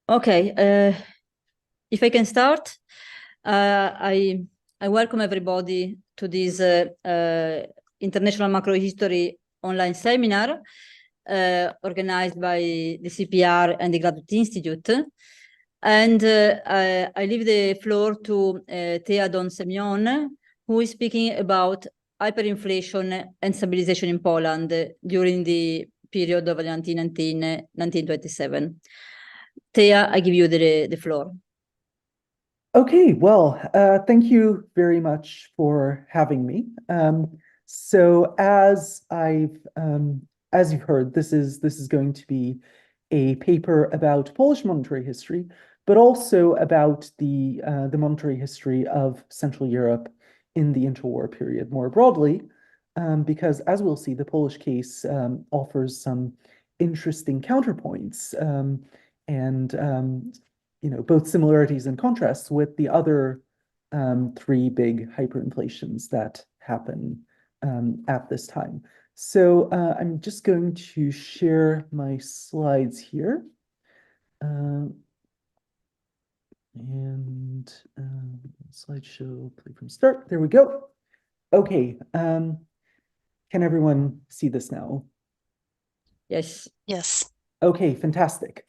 Okay, if I can start, I welcome everybody to this International Macrohistory online seminar organized by the CEPR and the Graduate Institute. And I leave the floor to Thea Don-Siemion, who is speaking about hyperinflation and stabilization in Poland during the period of 1919-1927. Thea, I give you the floor. Okay, well, thank you very much for having me. So as you've heard, this is going to be a paper about Polish monetary history, but also about the monetary history of Central Europe in the interwar period more broadly, because as we'll see, the Polish case offers some interesting counterpoints and both similarities and contrasts with the other three big hyperinflations that happen at this time. So I'm just going to share my slides here. And slideshow, play from start. There we go. Okay. Can everyone see this now? Yes. Yes. Okay, fantastic.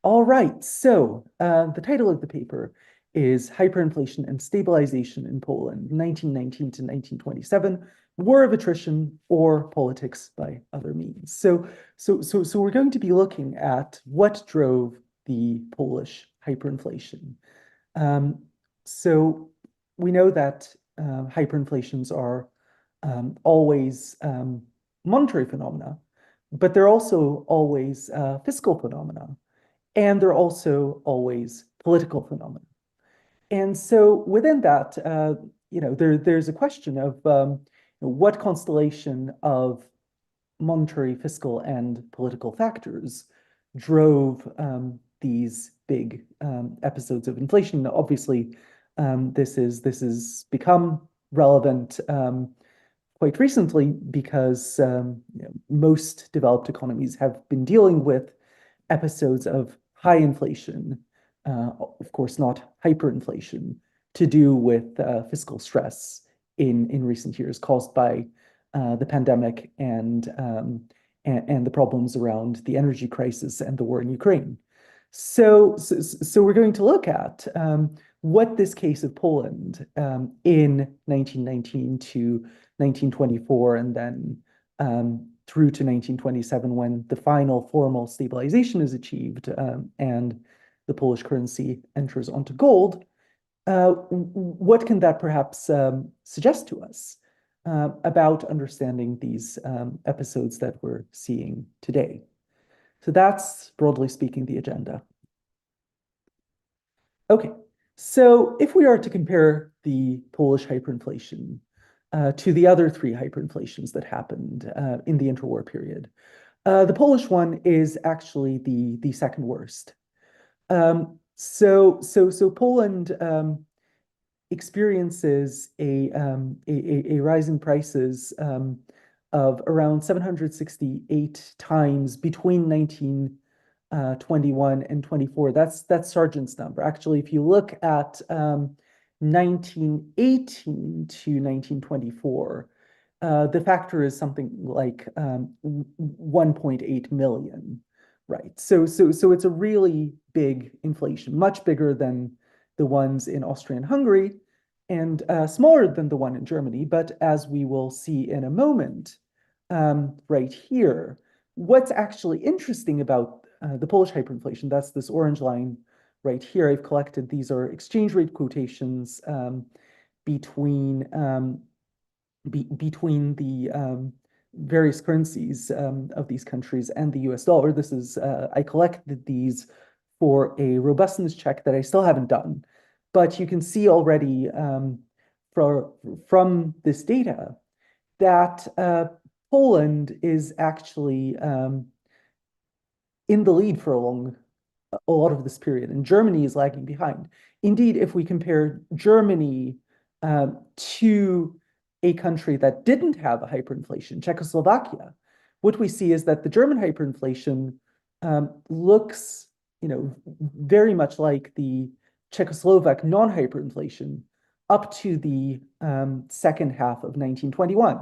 All right, so the title of the paper is Hyperinflation and Stabilisation in Poland, 1919 to 1927, War of Attrition or Politics by Other Means. So we're going to be looking at what drove the Polish hyperinflation. So we know that hyperinflations are always monetary phenomena, but they're also always fiscal phenomena. And they're also always political phenomena. And so within that, there's a question of what constellation of monetary, fiscal, and political factors drove these big episodes of inflation. Now, obviously, this has become relevant quite recently because most developed economies have been dealing with episodes of high inflation, of course not hyperinflation, to do with fiscal stress in recent years caused by the pandemic and the problems around the energy crisis and the war in Ukraine. So we're going to look at what this case of Poland in 1919 to 1924 and then through to 1927 when the final formal stabilization is achieved and the Polish currency enters onto gold, what can that perhaps suggest to us about understanding these episodes that we're seeing today? So that's, broadly speaking, the agenda. Okay, so if we are to compare the Polish hyperinflation to the other three hyperinflations that happened in the interwar period, the Polish one is actually the second worst. So Poland experiences a rise in prices of around 768 times between 1921 and 24. That's Sargent's number. Actually, if you look at 1918 to 1924, the factor is something like 1.8 million, right? So it's a really big inflation, much bigger than the ones in Austria and Hungary, and smaller than the one in Germany. But as we will see in a moment, right here, what's actually interesting about the Polish hyperinflation, that's this orange line right here. I've collected, these are exchange rate quotations between the various currencies of these countries and the US dollar. This is, I collected these for a robustness check that I still haven't done. But you can see already from this data that Poland is actually in the lead for a lot of this period, and Germany is lagging behind. Indeed, if we compare Germany to a country that didn't have a hyperinflation, Czechoslovakia, what we see is that the German hyperinflation looks very much like the Czechoslovak non-hyperinflation up to the second half of 1921,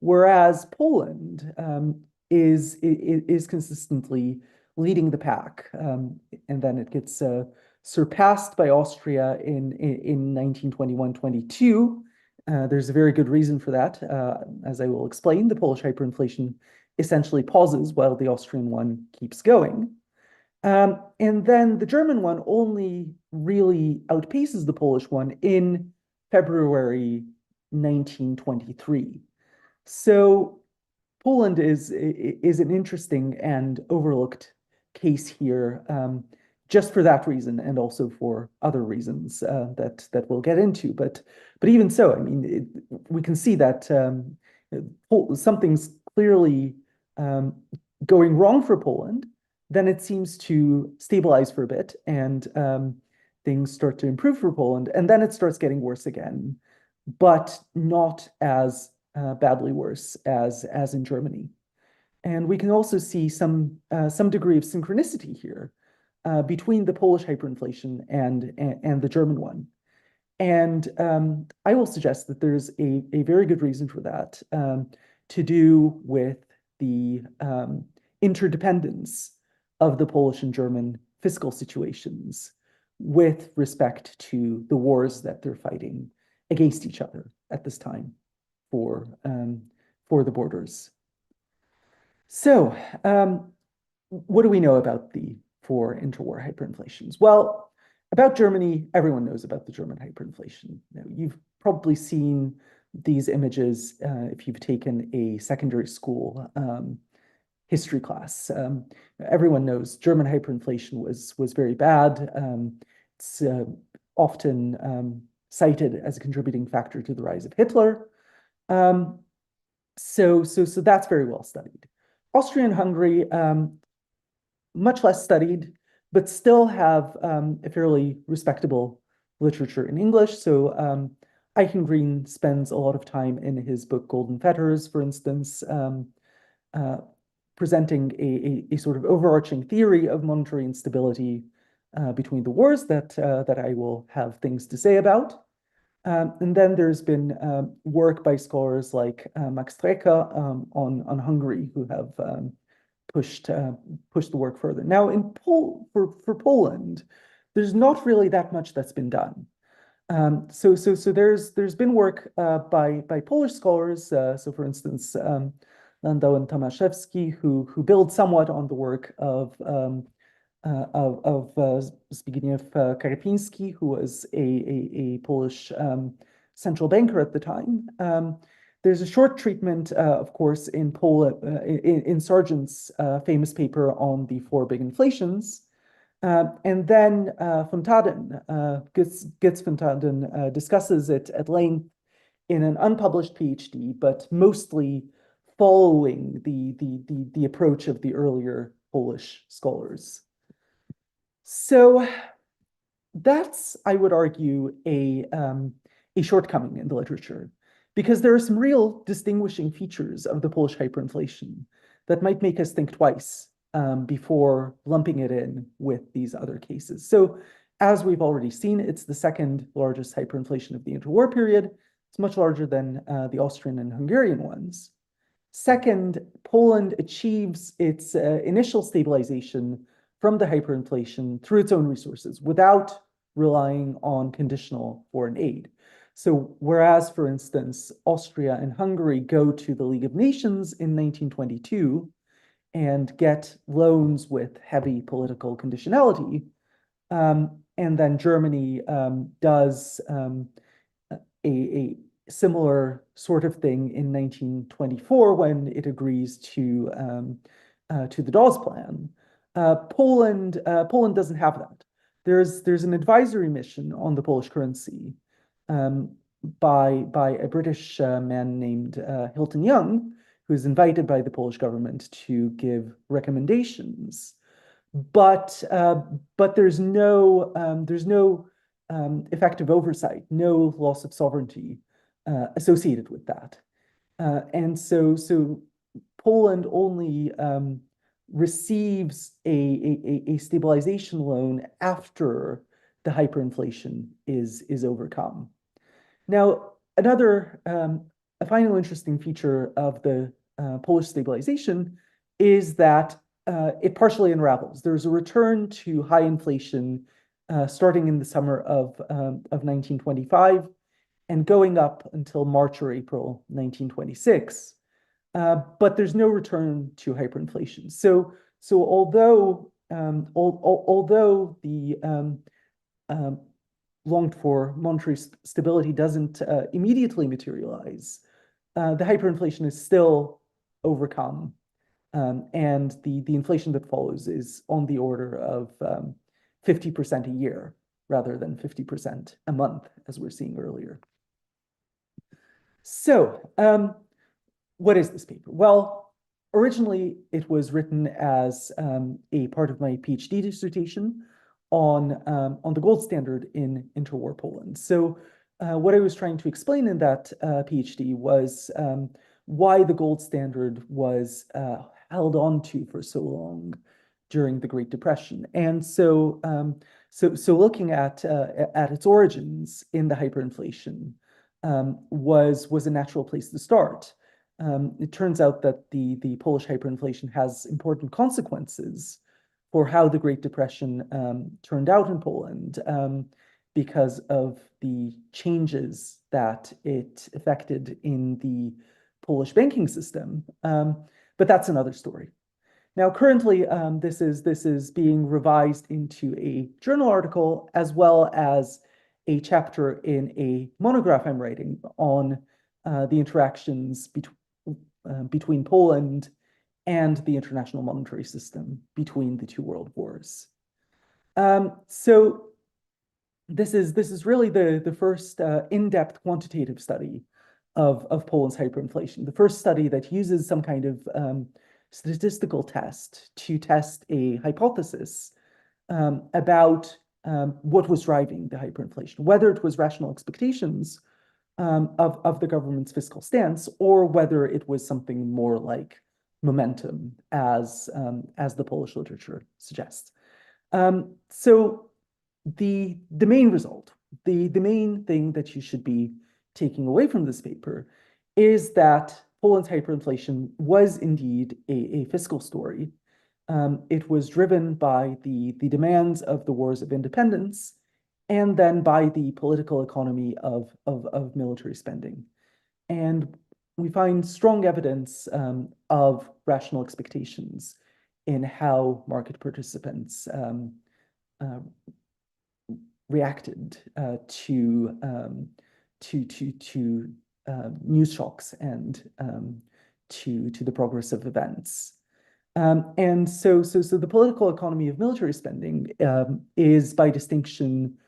whereas Poland is consistently leading the pack, and then it gets surpassed by Austria in 1921-22. There's a very good reason for that. As I will explain, the Polish hyperinflation essentially pauses while the Austrian one keeps going. And then the German one only really outpaces the Polish one in February 1923. So Poland is an interesting and overlooked case here, just for that reason, and also for other reasons that we'll get into. But even so, I mean, we can see that something's clearly going wrong for Poland. Then it seems to stabilize for a bit, and things start to improve for Poland, and then it starts getting worse again, but not as badly worse as in Germany. And we can also see some degree of synchronicity here between the Polish hyperinflation and the German one. And I will suggest that there's a very good reason for that, to do with the interdependence of the Polish and German fiscal situations with respect to the wars that they're fighting against each other at this time for the borders. So what do we know about the four interwar hyperinflations? Well, about Germany, everyone knows about the German hyperinflation. You've probably seen these images if you've taken a secondary school history class. Everyone knows German hyperinflation was very bad. It's often cited as a contributing factor to the rise of Hitler. So that's very well studied. Austria and Hungary, much less studied, but still have a fairly respectable literature in English. So Eichengreen spends a lot of time in his book Golden Fetters, for instance, presenting a sort of overarching theory of monetary instability between the wars that I will have things to say about. And then there's been work by scholars like Max Strecker on Hungary, who have pushed the work further. Now, for Poland, there's not really that much that's been done. So there's been work by Polish scholars. So for instance, Landau and Tomaszewski, who build somewhat on the work of Zbigniew Karpiński, who was a Polish central banker at the time. There's a short treatment, of course, in Sargent's famous paper on the four big inflations. And then von Taden, Götz von Taden, discusses it at length in an unpublished PhD, but mostly following the approach of the earlier Polish scholars. So that's, I would argue, a shortcoming in the literature, because there are some real distinguishing features of the Polish hyperinflation that might make us think twice before lumping it in with these other cases. So as we've already seen, it's the second largest hyperinflation of the interwar period. It's much larger than the Austrian and Hungarian ones. Second, Poland achieves its initial stabilization from the hyperinflation through its own resources without relying on conditional foreign aid. So whereas, for instance, Austria and Hungary go to the League of Nations in 1922 and get loans with heavy political conditionality, and then Germany does a similar sort of thing in 1924 when it agrees to the Dawes Plan. Poland doesn't have that. There's an advisory mission on the Polish currency by a British man named Hilton Young, who's invited by the Polish government to give recommendations, but there's no effective oversight, no loss of sovereignty associated with that, and so Poland only receives a stabilization loan after the hyperinflation is overcome. Now, a final interesting feature of the Polish stabilization is that it partially unravels. There's a return to high inflation starting in the summer of 1925 and going up until March or April 1926. But there's no return to hyperinflation. So although the longed for monetary stability doesn't immediately materialize, the hyperinflation is still overcome. And the inflation that follows is on the order of 50% a year rather than 50% a month, as we're seeing earlier. So what is this paper? Well, originally it was written as a part of my PhD dissertation on the gold standard in interwar Poland. So what I was trying to explain in that PhD was why the gold standard was held on to for so long during the Great Depression. And so looking at its origins in the hyperinflation was a natural place to start. It turns out that the Polish hyperinflation has important consequences for how the Great Depression turned out in Poland because of the changes that it affected in the Polish banking system. But that's another story. Now, currently, this is being revised into a journal article as well as a chapter in a monograph I'm writing on the interactions between Poland and the international monetary system between the two world wars. So this is really the first in-depth quantitative study of Poland's hyperinflation, the first study that uses some kind of statistical test to test a hypothesis about what was driving the hyperinflation, whether it was rational expectations of the government's fiscal stance, or whether it was something more like momentum, as the Polish literature suggests. So the main result, the main thing that you should be taking away from this paper is that Poland's hyperinflation was indeed a fiscal story. It was driven by the demands of the wars of independence and then by the political economy of military spending. And we find strong evidence of rational expectations in how market participants reacted to news shocks and to the progress of events. And so the political economy of military spending is by distinction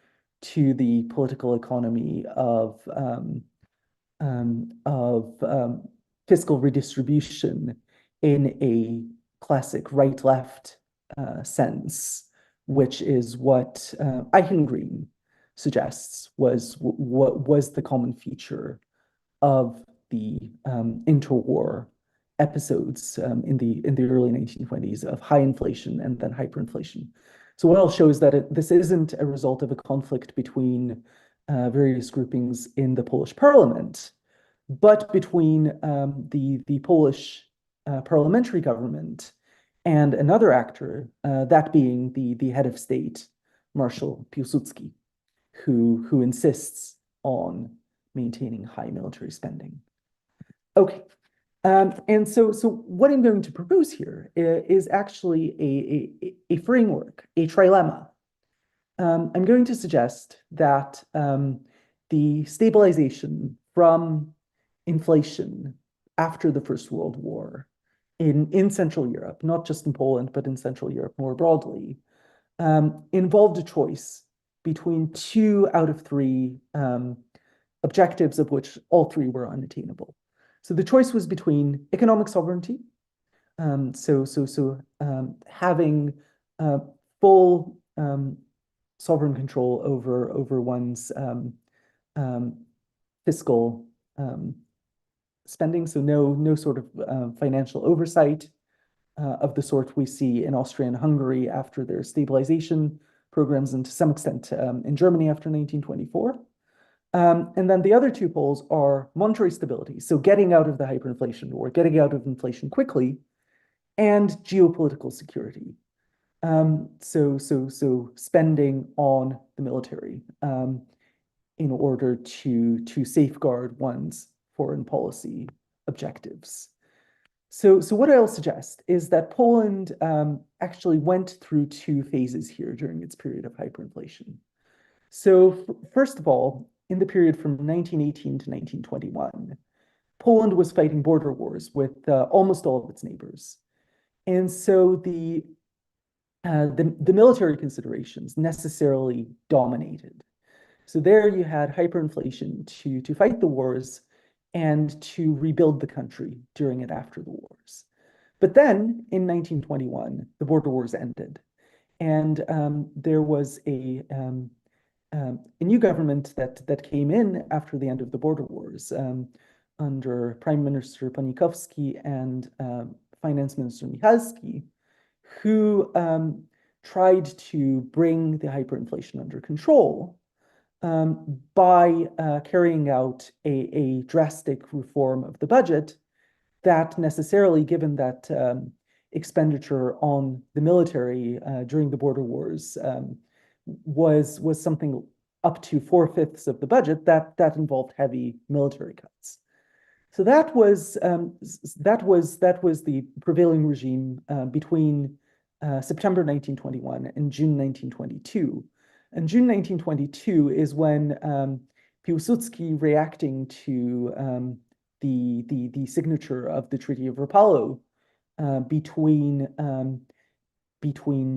to the political economy of fiscal redistribution in a classic right-left sense, which is what Eichengreen suggests was the common feature of the interwar episodes in the early 1920s of high inflation and then hyperinflation. So what I'll show is that this isn't a result of a conflict between various groupings in the Polish parliament, but between the Polish parliamentary government and another actor, that being the head of state, Marshal Piłsudski, who insists on maintaining high military spending. Okay, and so what I'm going to propose here is actually a framework, a trilemma. I'm going to suggest that the stabilization from inflation after the First World War in Central Europe, not just in Poland, but in Central Europe more broadly, involved a choice between 2 out of 3 objectives, of which all 3 were unattainable. So the choice was between economic sovereignty, having full sovereign control over one's fiscal spending, so no sort of financial oversight of the sort we see in Austria and Hungary after their stabilization programs, and to some extent in Germany after 1924. And then the other two poles are monetary stability, so getting out of the hyperinflation or getting out of inflation quickly, and geopolitical security. So spending on the military in order to safeguard one's foreign policy objectives. So what I'll suggest is that Poland actually went through two phases here during its period of hyperinflation. So first of all, in the period from 1918 to 1921, Poland was fighting border wars with almost all of its neighbors. And so the military considerations necessarily dominated. So there you had hyperinflation to fight the wars and to rebuild the country during and after the wars. But then in 1921, the border wars ended. And there was a new government that came in after the end of the border wars under Prime Minister Poniatowski and Finance Minister Michalski, who tried to bring the hyperinflation under control by carrying out a drastic reform of the budget that necessarily, given that expenditure on the military during the border wars was something up to 4/5 of the budget, that involved heavy military cuts. So that was the prevailing regime between September 1921 and June 1922. And June 1922 is when Piłsudski, reacting to the signature of the Treaty of Rapallo between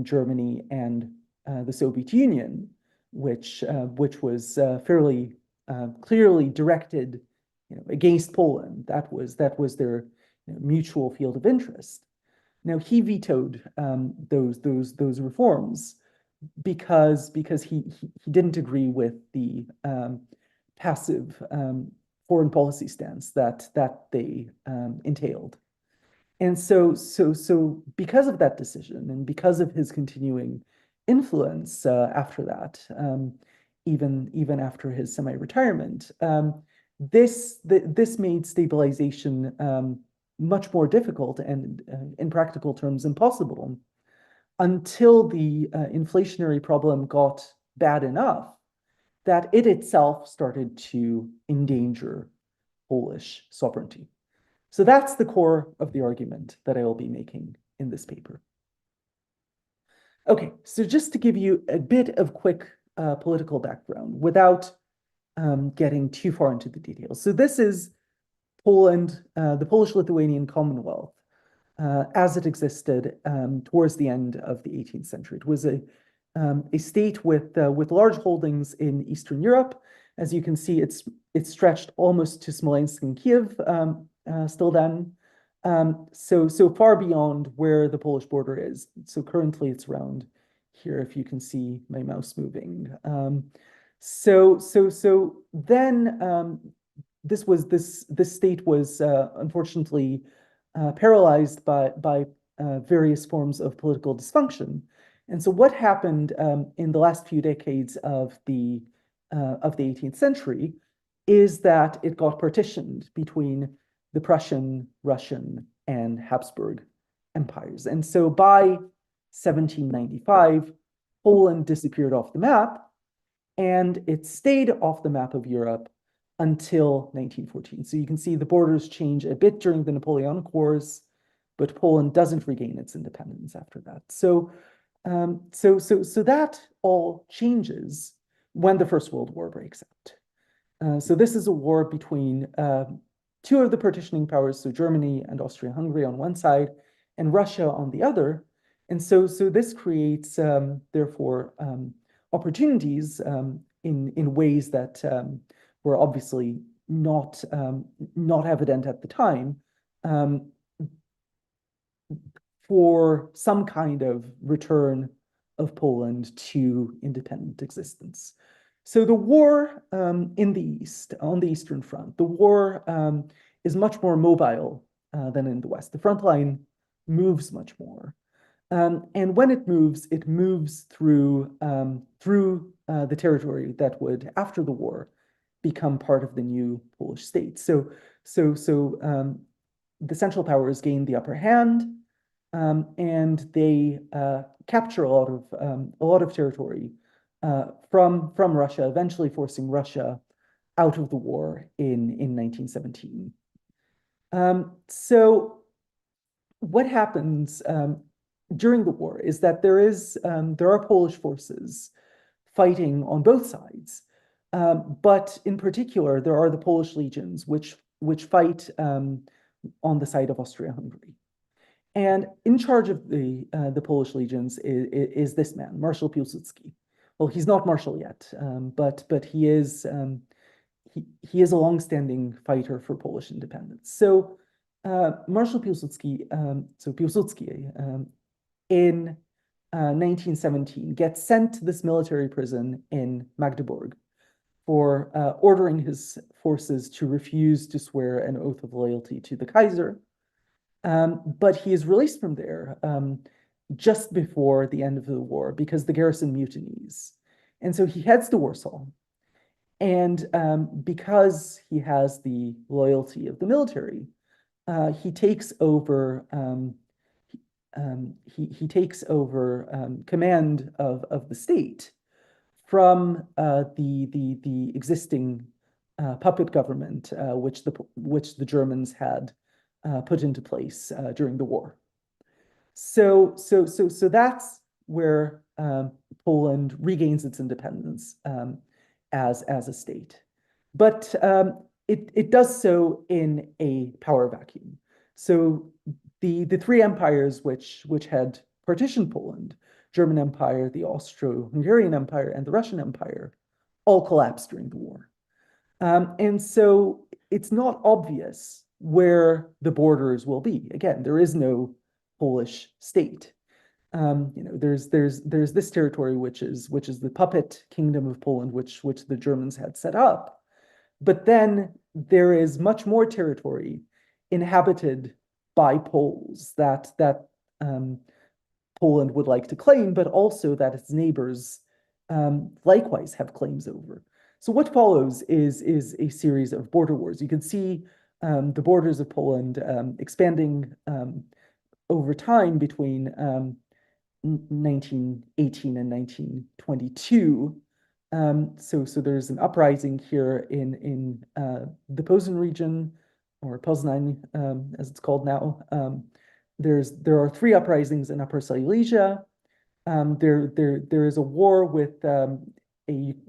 Germany and the Soviet Union, which was fairly clearly directed, against Poland. That was their mutual field of interest. Now he vetoed those reforms because he didn't agree with the passive foreign policy stance that they entailed. And so because of that decision and because of his continuing influence after that, even after his semi-retirement, this made stabilization much more difficult and, in practical terms, impossible, until the inflationary problem got bad enough that it itself started to endanger Polish sovereignty. So that's the core of the argument that I will be making in this paper. Okay, so just to give you a bit of quick political background without getting too far into the details. So this is Poland, the Polish-Lithuanian Commonwealth, as it existed towards the end of the 18th century. It was a state with large holdings in Eastern Europe. As you can see, it stretched almost to Smolensk and Kiev still then. So far beyond where the Polish border is. So currently it's around here, if you can see my mouse moving. So then this state was unfortunately paralyzed by various forms of political dysfunction. And so what happened in the last few decades of the 18th century is that it got partitioned between the Prussian, Russian, and Habsburg empires. And so by 1795, Poland disappeared off the map, and it stayed off the map of Europe until 1914. So you can see the borders change a bit during the Napoleonic Wars, but Poland doesn't regain its independence after that. So that all changes when the First World War breaks out. So this is a war between two of the partitioning powers, so Germany and Austria-Hungary on one side, and Russia on the other. And so this creates, therefore, opportunities in ways that were obviously not evident at the time, for some kind of return of Poland to independent existence. So the war in the East, on the Eastern Front, the war is much more mobile than in the West. The front line moves much more. And when it moves through the territory that would, after the war, become part of the new Polish state. So the Central Powers gain the upper hand, and they capture a lot of territory from Russia, eventually forcing Russia out of the war in 1917. So what happens during the war is that there are Polish forces fighting on both sides, but in particular there are the Polish legions which fight on the side of Austria-Hungary. And in charge of the Polish legions is this man, Marshal Piłsudski. Well, he's not marshal yet, but he is a long-standing fighter for Polish independence. So Marshal Piłsudski, in 1917 gets sent to this military prison in Magdeburg for ordering his forces to refuse to swear an oath of loyalty to the Kaiser. But he is released from there just before the end of the war because the garrison mutinies. And so he heads to Warsaw. And because he has the loyalty of the military, he takes over command of the state from the existing puppet government, which the Germans had put into place during the war. So that's where Poland regains its independence as a state, but it does so in a power vacuum. So the three empires which had partitioned Poland, German Empire, the Austro-Hungarian Empire, and the Russian Empire, all collapsed during the war. And so it's not obvious where the borders will be. Again, there is no Polish state. There's this territory which is the puppet kingdom of Poland, which the Germans had set up. But then there is much more territory inhabited by Poles that Poland would like to claim, but also that its neighbors likewise have claims over. So what follows is a series of border wars. You can see the borders of Poland expanding over time between 1918 and 1922. So there's an uprising here in the Posen region, or Poznań, as it's called now. There are three uprisings in Upper Silesia. There is a war with the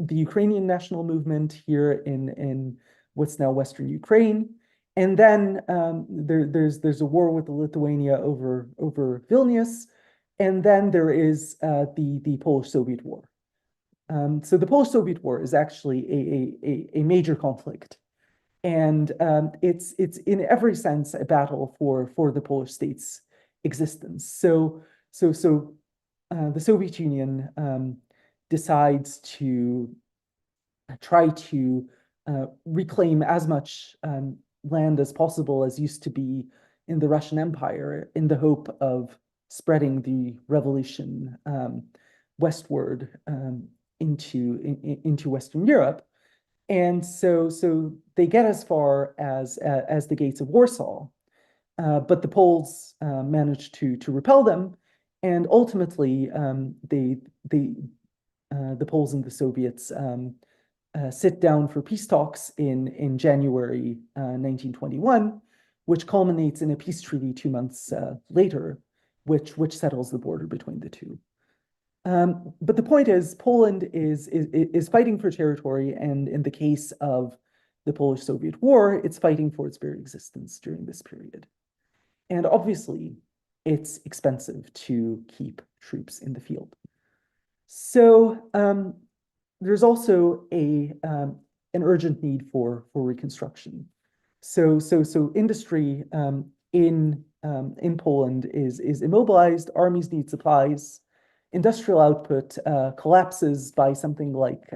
Ukrainian national movement here in what's now Western Ukraine. And then there's a war with Lithuania over Vilnius. And then there is the Polish-Soviet War. So the Polish-Soviet War is actually a major conflict. And it's in every sense a battle for the Polish state's existence. So the Soviet Union decides to try to reclaim as much land as possible as used to be in the Russian Empire, in the hope of spreading the revolution westward into Western Europe. And so they get as far as the gates of Warsaw, but the Poles manage to repel them, and ultimately the Poles and the Soviets sit down for peace talks in January 1921, which culminates in a peace treaty 2 months later, which settles the border between the two. But the point is, Poland is fighting for territory, and in the case of the Polish-Soviet War, it's fighting for its very existence during this period. And obviously, it's expensive to keep troops in the field. So there's also an urgent need for reconstruction. So industry in Poland is immobilized. Armies need supplies. Industrial output collapses by something like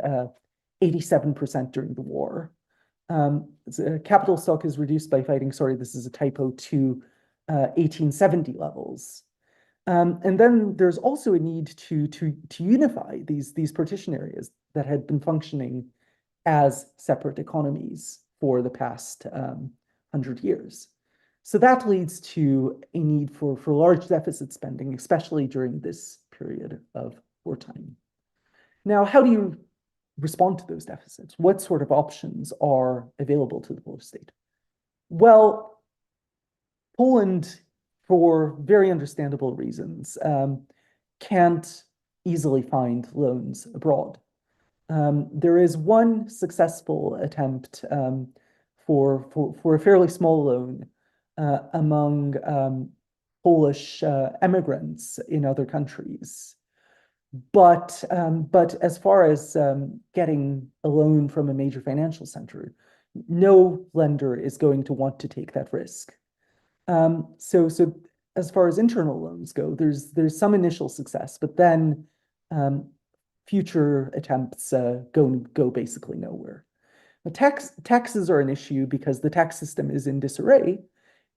87% during the war. Capital stock is reduced by fighting. Sorry, this is a typo, to 1870 levels. And then there's also a need to unify these partition areas that had been functioning as separate economies for the past 100 years. So that leads to a need for large deficit spending, especially during this period of wartime. Now, how do you respond to those deficits? What sort of options are available to the Polish state? Well, Poland, for very understandable reasons, can't easily find loans abroad. There is one successful attempt for a fairly small loan among Polish immigrants in other countries. But as far as getting a loan from a major financial center, no lender is going to want to take that risk. So as far as internal loans go, there's some initial success, but then future attempts go basically nowhere. The taxes are an issue because the tax system is in disarray,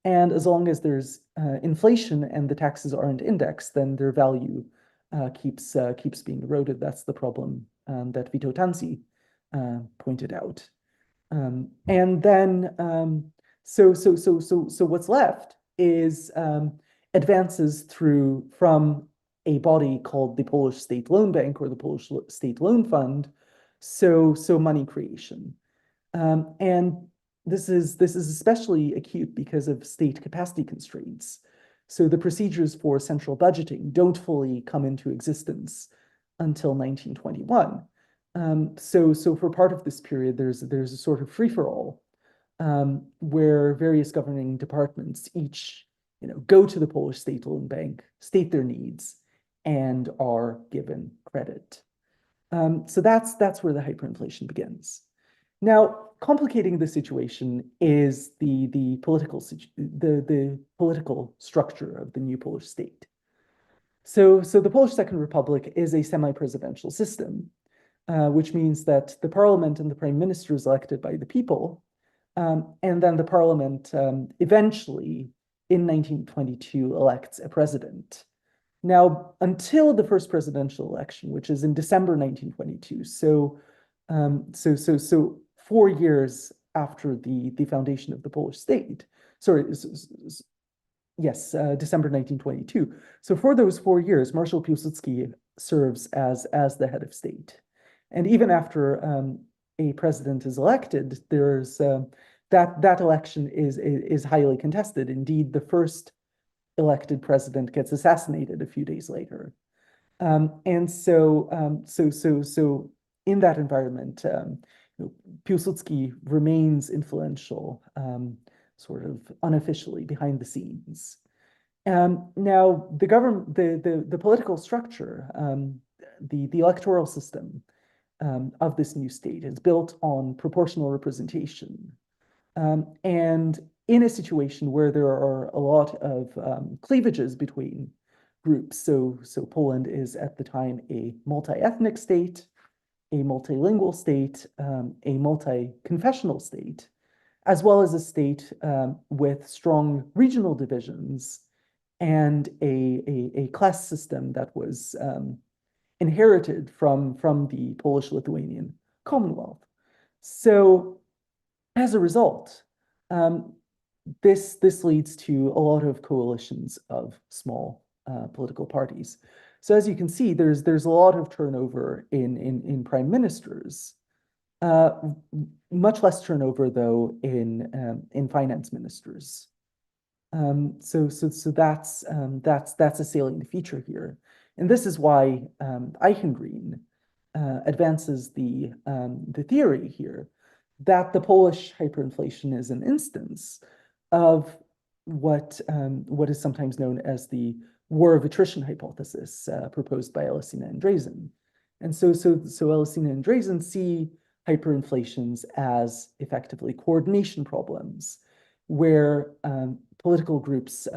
and as long as there's inflation and the taxes aren't indexed, then their value keeps being eroded. That's the problem that Vito Tanzi pointed out. And then so what's left is advances from a body called the Polish State Loan Bank or the Polish State Loan Fund, so money creation. And this is especially acute because of state capacity constraints. So the procedures for central budgeting don't fully come into existence until 1921. So for part of this period, there's a sort of free-for-all where various governing departments each go to the Polish State Loan Bank, state their needs, and are given credit. So that's where the hyperinflation begins. Now, complicating the situation is the political structure of the new Polish state. So the Polish Second Republic is a semi-presidential system, which means that the parliament and the prime minister is elected by the people, and then the parliament eventually in 1922 elects a president. Now, until the first presidential election, which is in December 1922, so 4 years after the foundation of the Polish state, December 1922. So for those 4 years, Marshal Piłsudski serves as the head of state. And even after a president is elected, there's that election is highly contested. Indeed, the first elected president gets assassinated a few days later. And so in that environment, Piłsudski remains influential, sort of unofficially behind the scenes. Now, the government, the political structure, the electoral system of this new state is built on proportional representation. And in a situation where there are a lot of cleavages between groups, so Poland is at the time a multi-ethnic state, a multilingual state, a multi-confessional state, as well as a state with strong regional divisions and a class system that was inherited from the Polish-Lithuanian Commonwealth. So as a result, this leads to a lot of coalitions of small political parties. So as you can see, there's a lot of turnover in prime ministers, much less turnover though in finance ministers. So that's a salient feature here, and this is why Eichengreen advances the theory here that the Polish hyperinflation is an instance of what is sometimes known as the war of attrition hypothesis proposed by Elena and Drazen. And so Elena and Drazen see hyperinflations as effectively coordination problems where political groups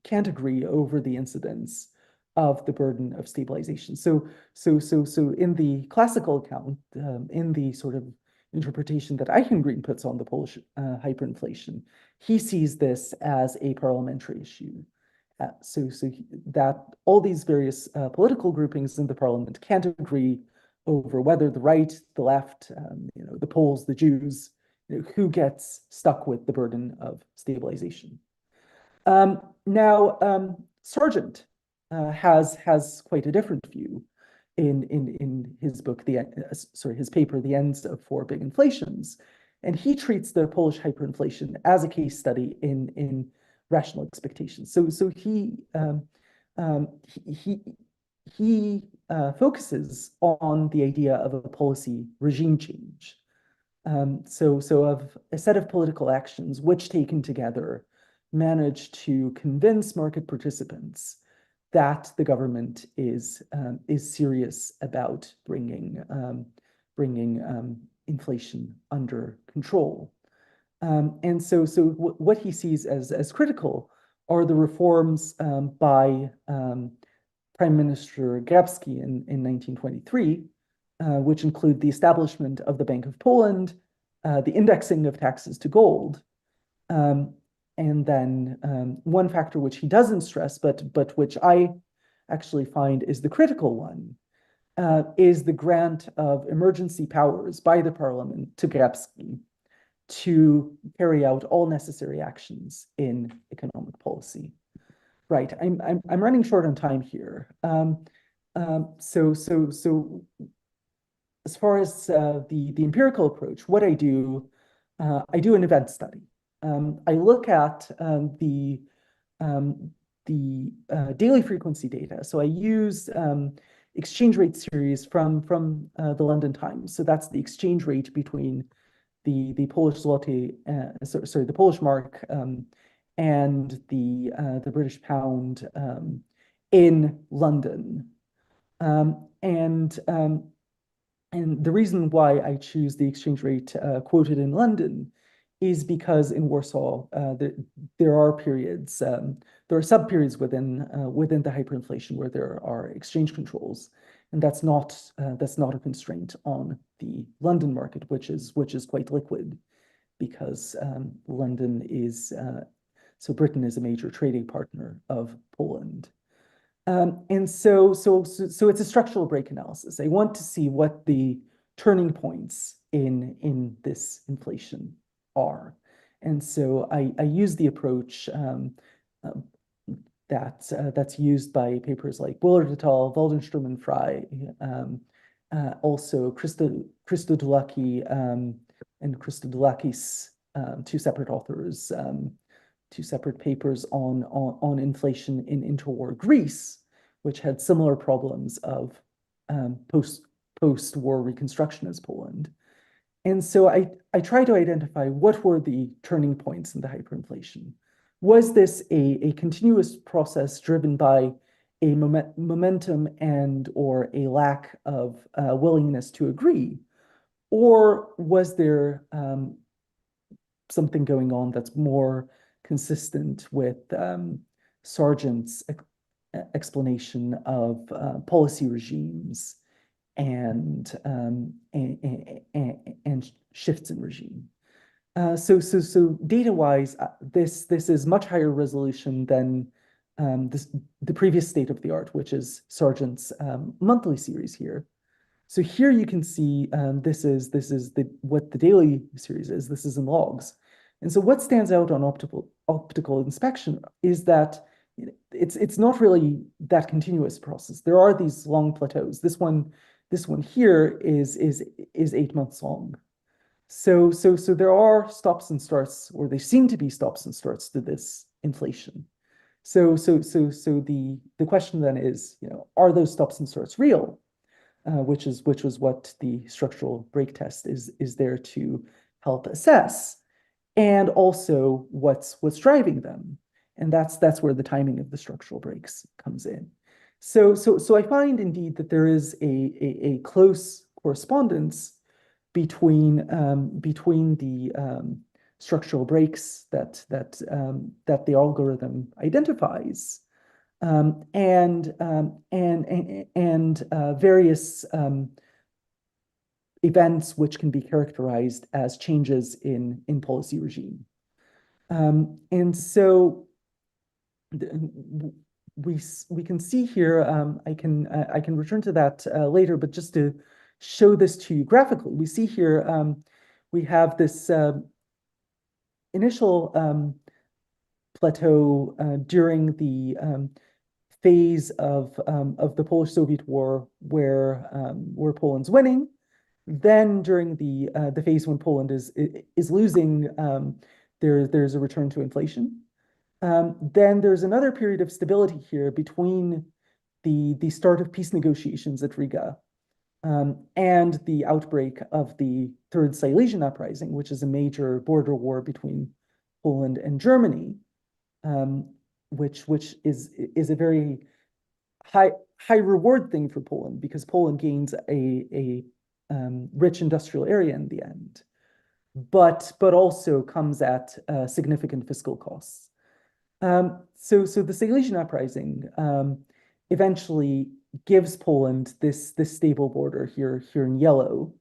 can't agree over the incidence of the burden of stabilization. So in the classical account, in the sort of interpretation that Eichengreen puts on the Polish hyperinflation. He sees this as a parliamentary issue. So that all these various political groupings in the parliament can't agree over whether the right, the left, the Poles, the Jews, who gets stuck with the burden of stabilization. Now, Sargent has quite a different view in his book, his paper, The Ends of Four Big Inflations, and he treats the Polish hyperinflation as a case study in rational expectations. So he focuses on the idea of a policy regime change. So of a set of political actions which, taken together, manage to convince market participants that the government is serious about bringing inflation under control. And so what he sees as critical are the reforms by Prime Minister Grabski in 1923, which include the establishment of the Bank of Poland, the indexing of taxes to gold, and then one factor which he doesn't stress, but which I actually find is the critical one, is the grant of emergency powers by the parliament to Grabski to carry out all necessary actions in economic policy. Right, I'm running short on time here. So as far as the empirical approach, what I do an event study. I look at the daily frequency data. So I use exchange rate series from the London Times. So that's the exchange rate between the Polish zloty, the Polish mark, and the British pound in London. And the reason why I choose the exchange rate quoted in London is because in Warsaw there are periods, there are sub-periods within the hyperinflation where there are exchange controls, and that's not a constraint on the London market, which is quite liquid, because London is so Britain is a major trading partner of Poland. And so it's a structural break analysis. I want to see what the turning points in this inflation are. And so I use the approach that's used by papers like Willard et al., Waldenstrom and Frey, also Christodoulaki and Christodoulakis, two separate authors, two separate papers on inflation in interwar Greece, which had similar problems of post-war reconstruction as Poland. And so I try to identify what were the turning points in the hyperinflation. Was this a continuous process driven by a momentum and or a lack of willingness to agree? Or was there something going on that's more consistent with Sargent's explanation of policy regimes and shifts in regime? So data-wise, this is much higher resolution than the previous state of the art, which is Sargent's monthly series here. So here you can see this is what the daily series is. This is in logs. And so what stands out on optical inspection is that it's not really that continuous process. There are these long plateaus. This one here is 8 months long. So there are stops and starts, or they seem to be stops and starts to this inflation. So the question then is, are those stops and starts real? Which was what the structural break test is there to help assess, and also what's driving them, and that's where the timing of the structural breaks comes in. So I find indeed that there is a close correspondence between the structural breaks that the algorithm identifies and various events which can be characterized as changes in policy regime. And so we can see here, I can return to that later, but just to show this to you graphically, we see here we have this initial plateau during the phase of the Polish-Soviet War where Poland's winning. Then during the phase when Poland is losing, there's a return to inflation. Then there's another period of stability here between the start of peace negotiations at Riga and the outbreak of the Third Silesian Uprising, which is a major border war between Poland and Germany, which is a very high reward thing for Poland because Poland gains a rich industrial area in the end, but also comes at significant fiscal costs. So the Silesian Uprising eventually gives Poland this stable border here in yellow,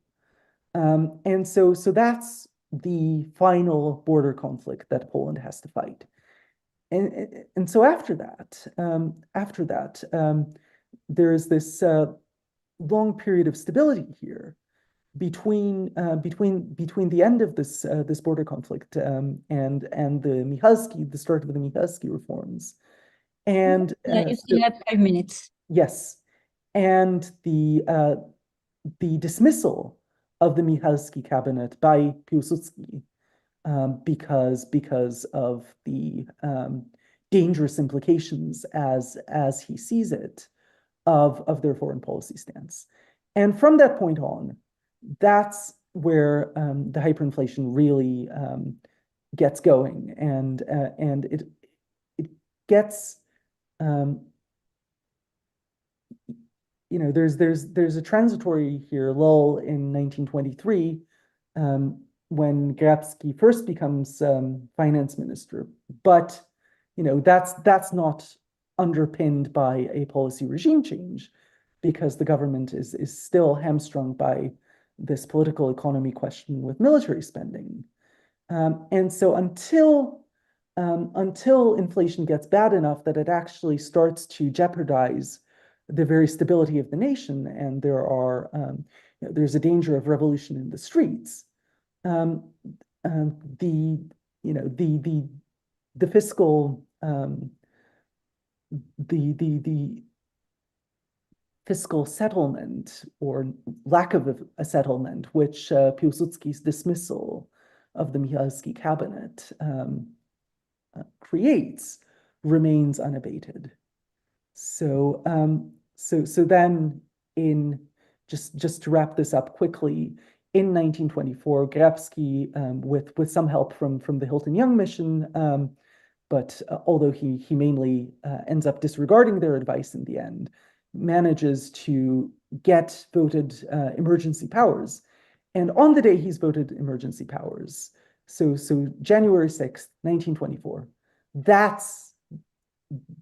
and so that's the final border conflict that Poland has to fight. And so after that, there is this long period of stability here between the end of this border conflict and the start of the Michalski reforms, and yeah, you still have 5 minutes. Yes, and the dismissal of the Michalski cabinet by Piłsudski because of the dangerous implications as he sees it of their foreign policy stance. And from that point on, that's where the hyperinflation really gets going, and it gets there's a transitory here lull in 1923 when Grabski first becomes finance minister, but that's not underpinned by a policy regime change because the government is still hamstrung by this political economy question with military spending. And so until inflation gets bad enough that it actually starts to jeopardize the very stability of the nation, and there's a danger of revolution in the streets, the fiscal the fiscal settlement or lack of a settlement, which Piłsudski's dismissal of the Michalski cabinet creates, remains unabated. So then just to wrap this up quickly, in 1924, Grabski, with some help from the Hilton Young mission, but although he mainly ends up disregarding their advice in the end, manages to get voted emergency powers. And on the day he's voted emergency powers, so January 6th, 1924, that's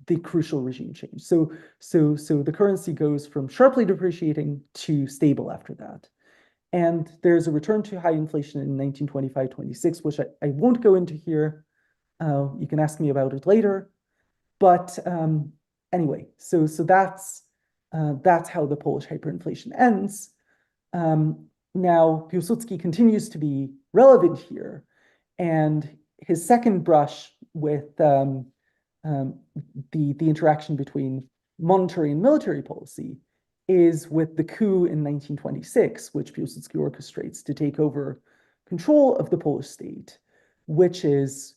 the crucial regime change. So the currency goes from sharply depreciating to stable after that. And there's a return to high inflation in 1925-26, which I won't go into here. You can ask me about it later. But anyway, so that's how the Polish hyperinflation ends. Now, Piłsudski continues to be relevant here, and his second brush with the interaction between monetary and military policy is with the coup in 1926, which Piłsudski orchestrates to take over control of the Polish state, which is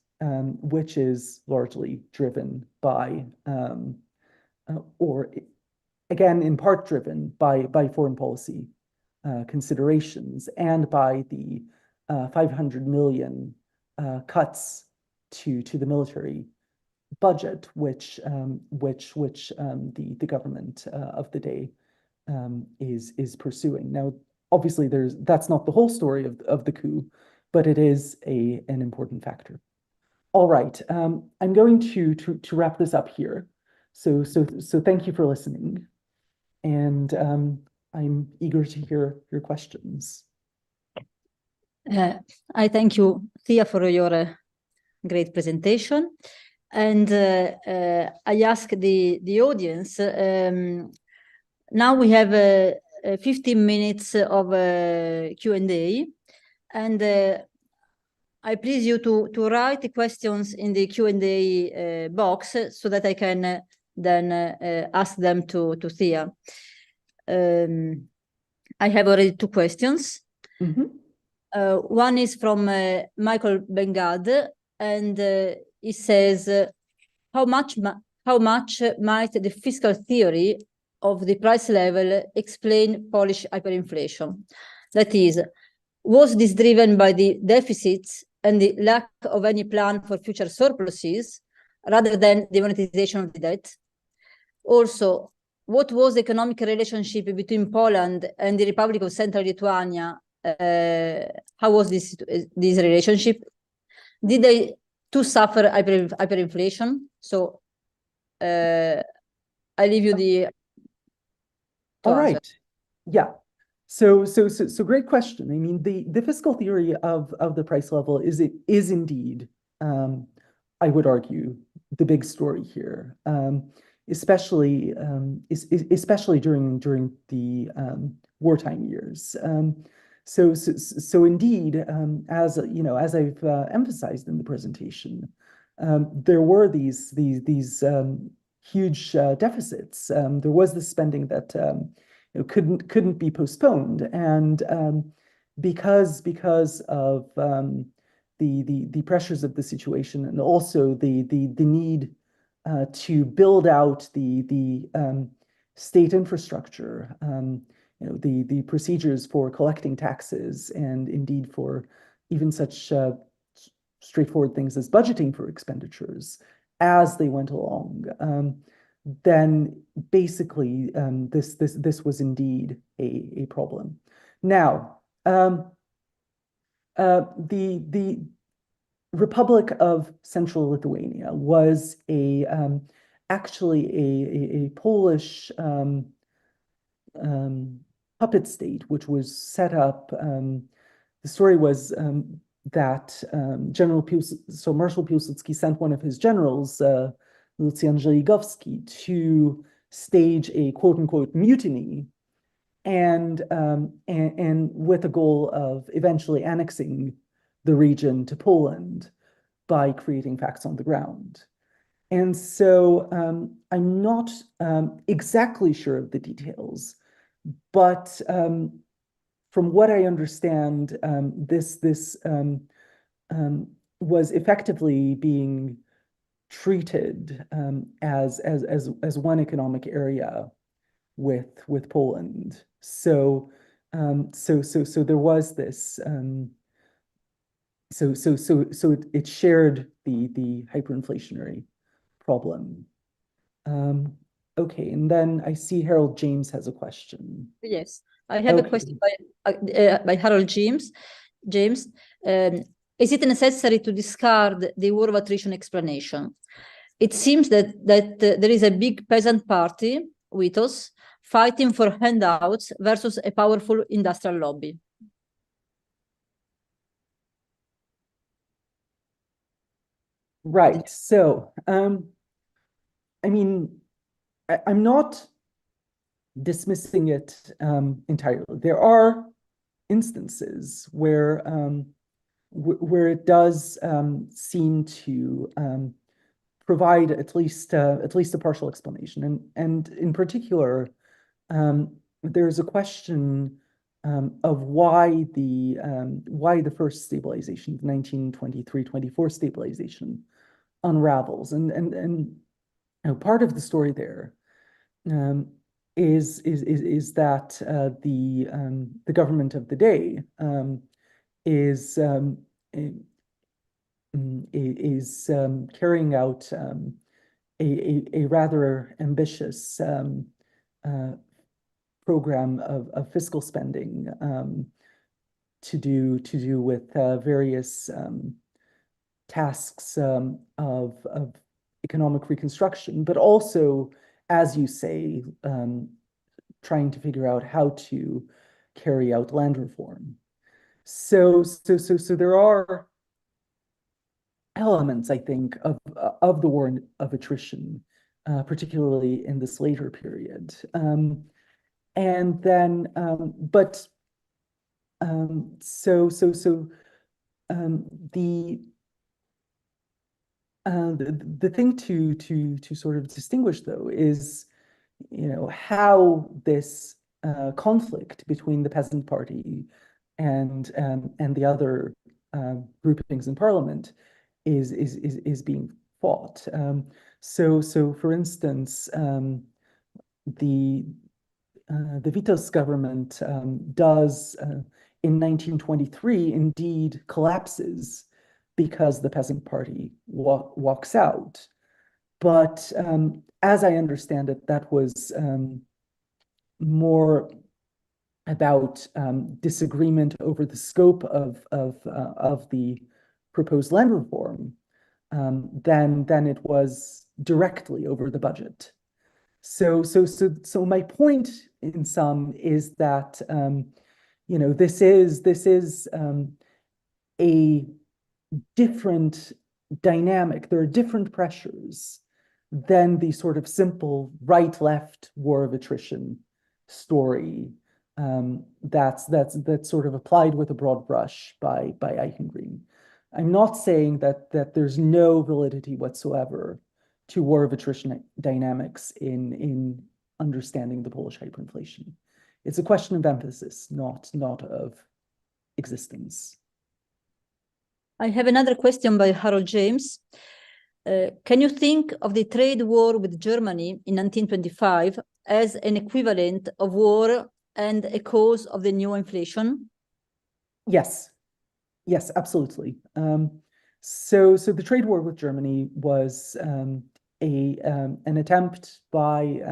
largely driven by, or again, in part driven by foreign policy considerations and by the 500 million cuts to the military budget, which the government of the day is pursuing. Now, obviously, that's not the whole story of the coup, but it is an important factor. All right, I'm going to wrap this up here. So thank you for listening, and I'm eager to hear your questions. I thank you, Thea, for your great presentation. And I ask the audience, now we have 15 minutes of Q&A, and I please you to write the questions in the Q&A box so that I can then ask them to Thea. I have already 2 questions. One is from Michael Bengad, and he says, how much might the fiscal theory of the price level explain Polish hyperinflation? That is, was this driven by the deficits and the lack of any plan for future surpluses rather than the monetization of the debt? Also, what was the economic relationship between Poland and the Republic of Central Lithuania? How was this relationship? Did they too suffer hyperinflation? So I leave you the All answer. right. Yeah. So great question. I mean, the fiscal theory of the price level is indeed, I would argue, the big story here, especially during the wartime years. So indeed, as you know, as I've emphasized in the presentation, there were these huge deficits. There was the spending that couldn't be postponed, and because of the pressures of the situation, and also the need to build out the state infrastructure, the procedures for collecting taxes, and indeed for even such straightforward things as budgeting for expenditures as they went along, then basically this was indeed a problem. Now, the Republic of Central Lithuania was actually a Polish puppet state, which was set up. The story was that Marshal Piłsudski sent one of his generals, Lucjan Żeligowski, to stage a quote-unquote mutiny, and with the goal of eventually annexing the region to Poland by creating facts on the ground. And so I'm not exactly sure of the details, but from what I understand, this was effectively being treated as one economic area with Poland. So there was this. So it shared the hyperinflationary problem. Okay, and then I see Harold James has a question. Yes, I have a question by Harold James. Is it necessary to discard the war of attrition explanation? It seems that there is a big peasant party with us fighting for handouts versus a powerful industrial lobby. Right. So, I mean, I'm not dismissing it entirely. There are instances where it does seem to provide at least a partial explanation, and in particular, there's a question of why the first stabilization, the 1923-24 stabilization, unravels, and part of the story there is that the government of the day is carrying out a rather ambitious program of fiscal spending to do with various tasks of economic reconstruction, but also, as you say, trying to figure out how to carry out land reform. So there are elements, I think, of the war of attrition, particularly in this later period. And then, but so the thing to sort of distinguish, though, is, you know, how this conflict between the Peasant Party and the other groupings in parliament is being fought. So for instance, the Vitos government does in 1923 indeed collapses because the Peasant Party walks out. But as I understand it, that was more about disagreement over the scope of the proposed land reform than it was directly over the budget. So my point in sum is that you know, this is a different dynamic. There are different pressures than the sort of simple right-left war of attrition story that's sort of applied with a broad brush by Eichengreen. I'm not saying that there's no validity whatsoever to war of attrition dynamics in understanding the Polish hyperinflation. It's a question of emphasis, not of existence. I have another question by Harold James. Can you think of the trade war with Germany in 1925 as an equivalent of war and a cause of the new inflation? Yes, absolutely. So the trade war with Germany was an attempt by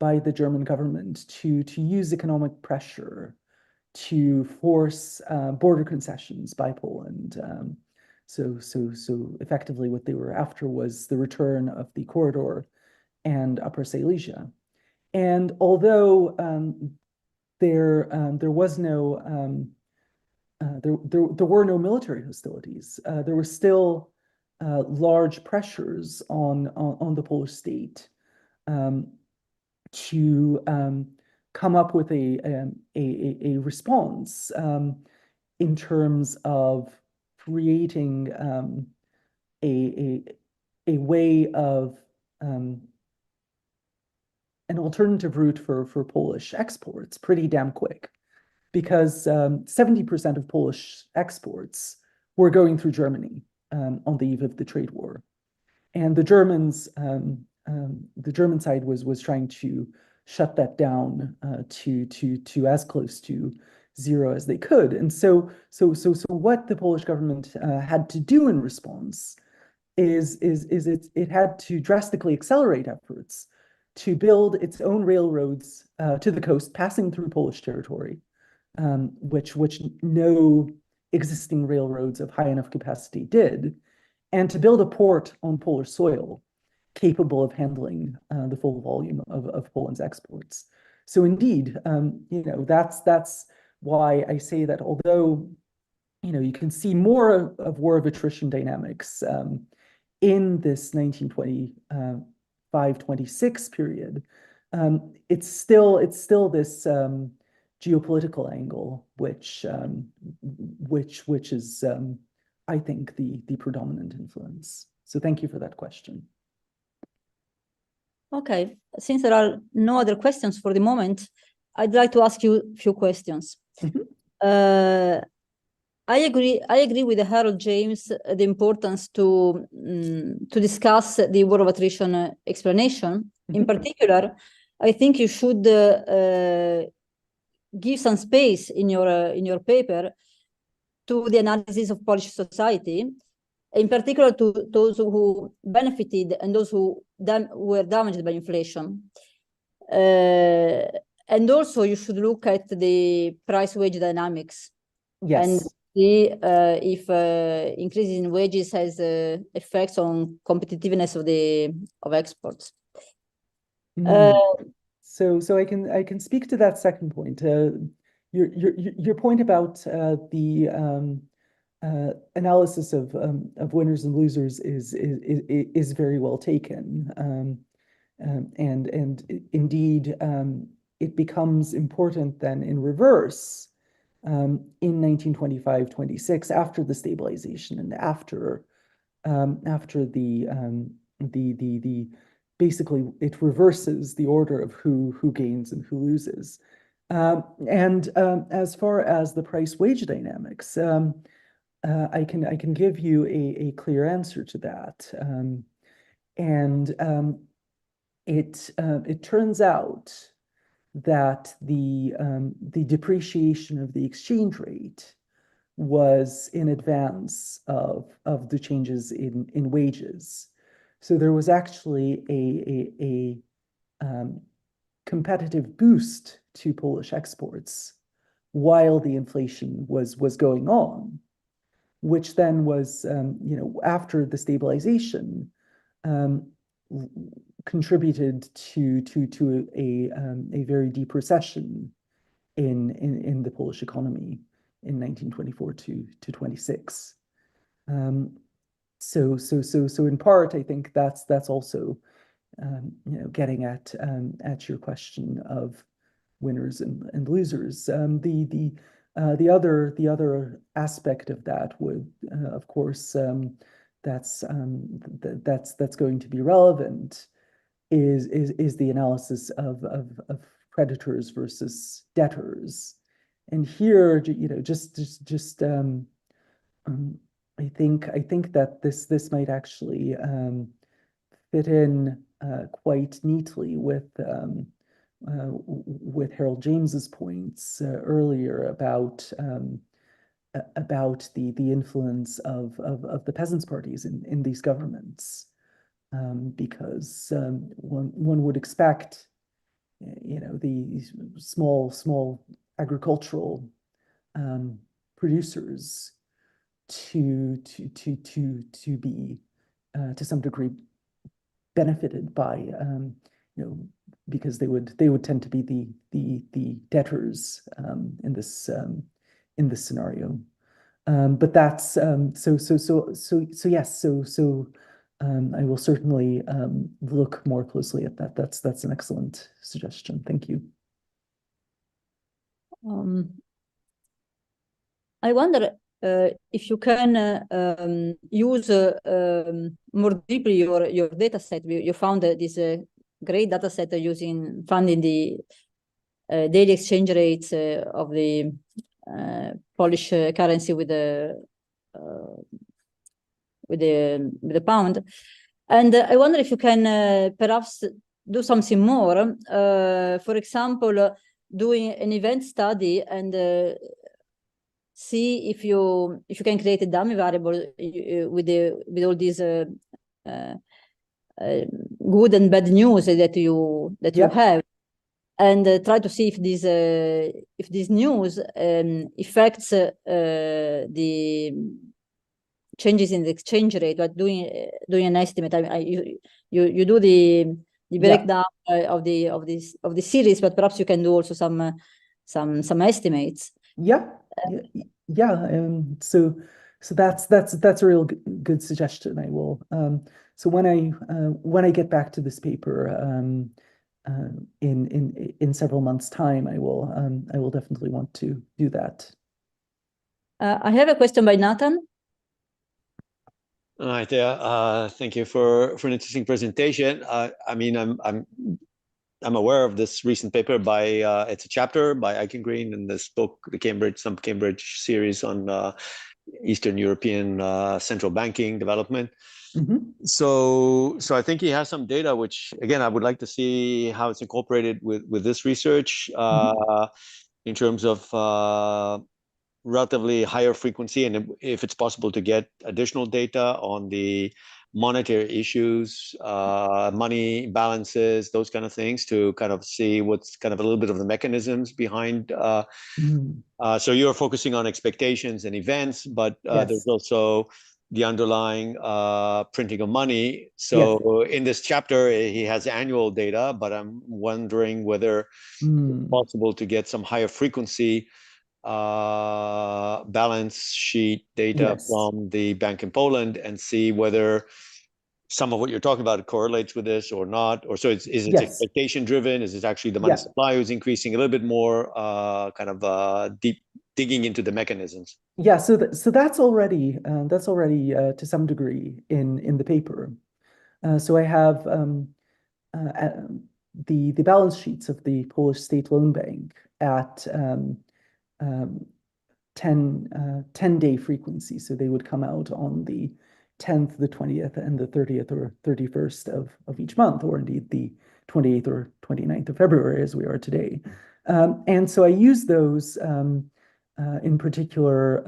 the German government to use economic pressure to force border concessions by Poland. So effectively what they were after was the return of the corridor and Upper Silesia. And although there was no there were no military hostilities, there were still large pressures on the Polish state to come up with a response in terms of creating a way of an alternative route for Polish exports pretty damn quick, because 70% of Polish exports were going through Germany on the eve of the trade war, and the Germans, the German side was trying to shut that down to as close to zero as they could. And so what the Polish government had to do in response is it had to drastically accelerate efforts to build its own railroads to the coast, passing through Polish territory, which no existing railroads of high enough capacity did, and to build a port on Polish soil capable of handling the full volume of Poland's exports. So indeed, you know, that's why I say that although, you know, you can see more of war of attrition dynamics in this 1925-26 period, it's still this geopolitical angle, which is, I think, the predominant influence. So thank you for that question. Okay, since there are no other questions for the moment, I'd like to ask you a few questions. Mm-hmm. I agree with Harold James the importance to discuss the war of attrition explanation. Mm-hmm. In particular, I think you should give some space in your paper to the analysis of Polish society, in particular to those who benefited and those who were damaged by inflation. And also you should look at the price-wage dynamics. Yes. And see if increases in wages has effects on competitiveness of exports. So I can speak to that second point. your point about the analysis of winners and losers is very well taken, and indeed it becomes important then in reverse in 1925-26 after the stabilization and after the basically it reverses the order of who gains and who loses. And as far as the price-wage dynamics, I can give you a clear answer to that. And it turns out that the depreciation of the exchange rate was in advance of the changes in wages. So there was actually a competitive boost to Polish exports while the inflation was going on, which then was, after the stabilization, contributed to a very deep recession in the Polish economy in 1924 to 26. So in part, I think that's also getting at your question of winners and losers. The other aspect of that would, of course, that's going to be relevant is the analysis of creditors versus debtors. And here, I think that this might actually fit in quite neatly with Harold James's points earlier about the influence of the peasants' parties in these governments, because one would expect, these small agricultural producers to be to some degree benefited by because they would tend to be the debtors in this scenario. But that's yes. I will certainly look more closely at that. That's an excellent suggestion. Thank you. I wonder if you can use more deeply your data set. You found this great data set finding the daily exchange rates of the Polish currency with the pound, and I wonder if you can perhaps do something more. For example, doing an event study and see if you can create a dummy variable with all these good and bad news that you have, and try to see if this news affects the changes in the exchange rate. But doing an estimate, you do the breakdown of the series, but perhaps you can do also some estimates. So that's a real good suggestion. I will so when I get back to this paper in several months' time, I will definitely want to do that. I have a question by Nathan. Hi, Thea. Thank you for an interesting presentation. I mean, I'm aware of this recent paper by it's a chapter by Eichengreen in this book, the Cambridge series on Eastern European central banking development. Mm-hmm. So I think he has some data, which again I would like to see how it's incorporated with this research in terms of relatively higher frequency, and if it's possible to get additional data on the monetary issues, money balances, those kind of things, to kind of see what's kind of a little bit of the mechanisms behind. So you're focusing on expectations and events, but Yes. there's also the underlying printing of money. So in this chapter, he has annual data, but I'm wondering whether it's possible to get some higher frequency balance sheet data from the bank in Poland and see whether some of what you're talking about correlates with this or not. Or so is it expectation driven? Is it actually the money supply who's increasing? A little bit more deep digging into the mechanisms. Yeah, so that's already to some degree in the paper. So I have the balance sheets of the Polish State Loan Bank at 10-day frequency. So they would come out on the 10th, the 20th, and the 30th or 31st of each month, or indeed the 28th or 29th of February, as we are today. And so I use those in particular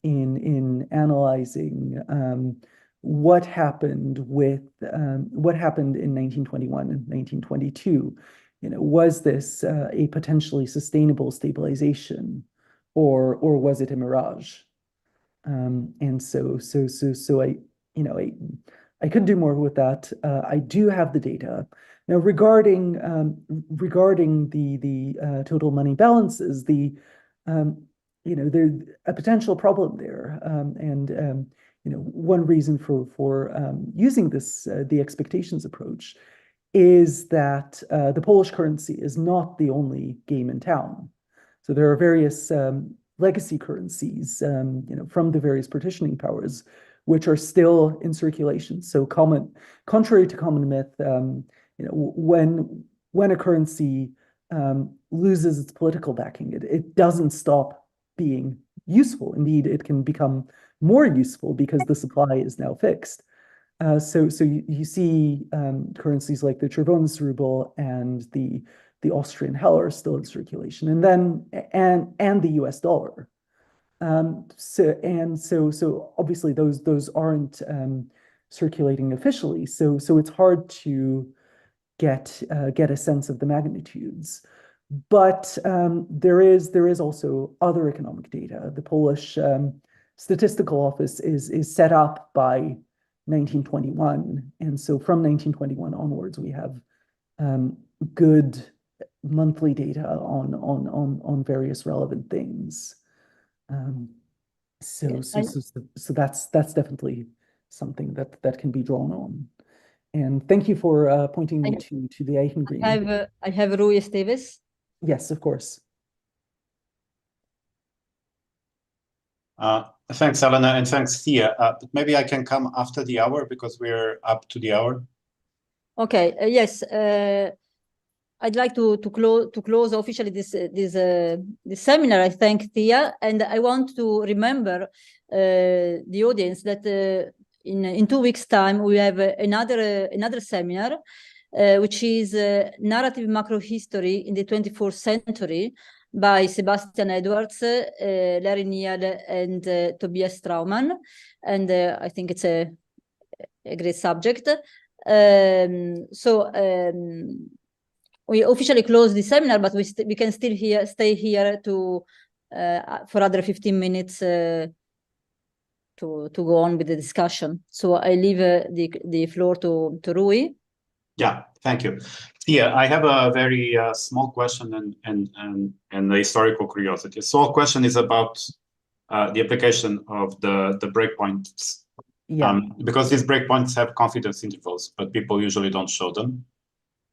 in analyzing what happened in 1921 and 1922. Was this a potentially sustainable stabilization, or was it a mirage? And so I could do more with that. I do have the data now regarding the total money balances. There's a potential problem there, and one reason for using the expectations approach is that the Polish currency is not the only game in town. So there are various legacy currencies, from the various partitioning powers, which are still in circulation. So contrary to common myth, when a currency loses its political backing, it doesn't stop being useful. Indeed, it can become more useful because the supply is now fixed. So you see currencies like the Czerwony ruble and the Austrian Heller are still in circulation, and the US dollar. So obviously those aren't circulating officially. So it's hard to get a sense of the magnitudes. But there is also other economic data. The Polish Statistical Office is set up by 1921, and so from 1921 onwards, we have good monthly data on various relevant things. So that's definitely something that can be drawn on. And thank you for pointing me to the Eichengreen. I have Rui Esteves. Yes, of course. Thanks, Elena, and thanks, Thea. But maybe I can come after the hour because we're up to the hour. Okay. Yes. I'd like to close officially this seminar. I thank Thea, and I want to remember the audience that in 2 weeks' time we have another seminar, which is Narrative Macrohistory in the 24th Century by Sebastian Edwards, Larry Neal, and Tobias Straumann, and I think it's a great subject. We officially close the seminar, but we can still stay here to for other 15 minutes to go on with the discussion. So I leave the floor to Rui. Yeah, thank you. Thea, I have a very small question and a historical curiosity. A small question is about the application of the breakpoints. Yeah. Because these breakpoints have confidence intervals, but people usually don't show them.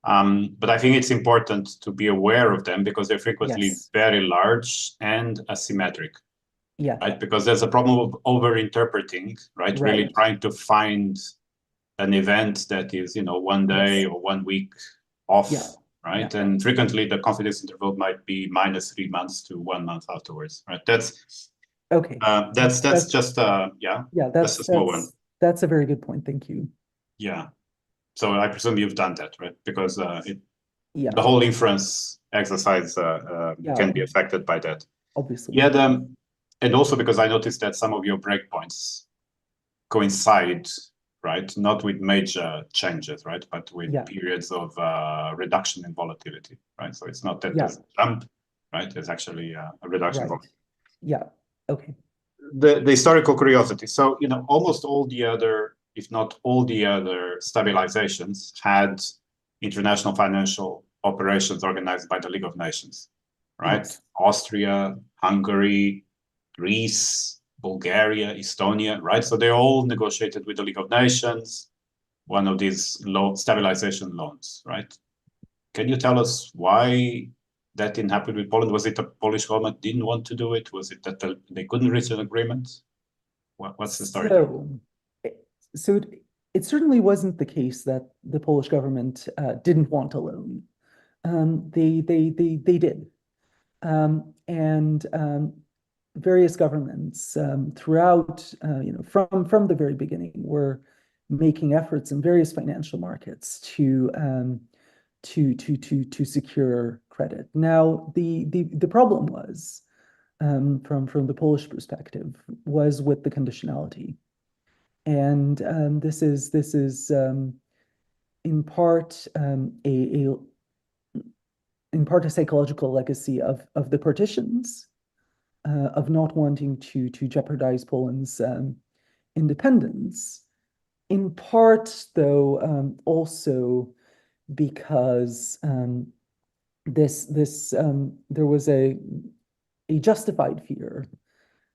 But I think it's important to be aware of them because they're frequently very large and asymmetric. Yeah. Right? Because there's a problem of over-interpreting, right? Really trying to find an event that is, 1 day or 1 week off, right? Yeah. And frequently the confidence interval might be -3 months to 1 month afterwards, right? That's okay. That's just that's a small one. That's a very good point. Thank you. Yeah. So I presume you've done that, right? Because the whole inference exercise can be affected by that. Obviously. Yeah. And also because I noticed that some of your breakpoints coincide, right? Not with major changes, right? But with periods of reduction in volatility, right? So it's not that there's a jump, right? There's actually a reduction in volatility. Yeah. Okay. the historical curiosity. So, almost all the other, if not all the other stabilizations had international financial operations organized by the League of Nations, right? Yes. Austria, Hungary, Greece, Bulgaria, Estonia, right? So they all negotiated with the League of Nations, one of these stabilization loans, right? Can you tell us why that didn't happen with Poland? Was it the Polish government didn't want to do it? Was it that they couldn't reach an agreement? What's the story? So it certainly wasn't the case that the Polish government didn't want a loan. They did. And various governments throughout, from the very beginning, were making efforts in various financial markets to secure credit. Now, the problem was, from the Polish perspective, was with the conditionality, and this is in part a psychological legacy of the partitions, of not wanting to jeopardize Poland's independence. In part, though, also because there was a justified fear